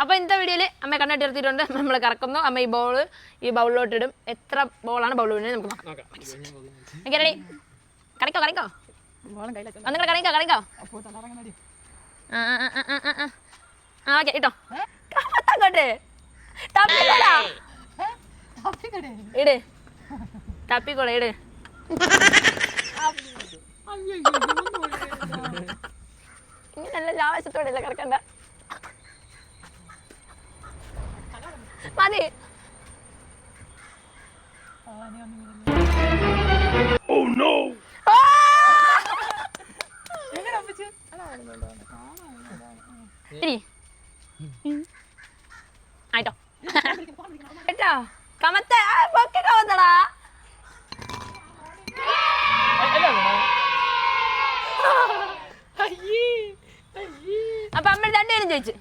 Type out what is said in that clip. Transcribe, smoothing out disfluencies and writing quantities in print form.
അപ്പൊ ഇന്നത്തെ വീഡിയോയില് അമ്മ കണ്ണട്ടി എടുത്തിട്ടുണ്ട്. നമ്മൾ കറക്കുന്നു. അമ്മ ഈ ബൗളിലോട്ട് ഇടും. എത്ര ബോളാണ് ബൗളിൽ വീഴുന്നത് നമുക്ക് നോക്കാം. കറിക്കോ നിങ്ങൾ കറിക്കോ ഓക്കെ ഇട്ടോ. അങ്ങോട്ട് ഇട് തപ്പിക്കോളെ ഇട്. ഇങ്ങനല്ല ആവശ്യത്തോടെയല്ല കറക്കണ്ട. മതി. ആയിട്ടോ കേട്ടോ കമത്തെ പൊക്കി കമത്തടാ. അപ്പൊ അമ്മ രണ്ടുപേരും ചോദിച്ചു.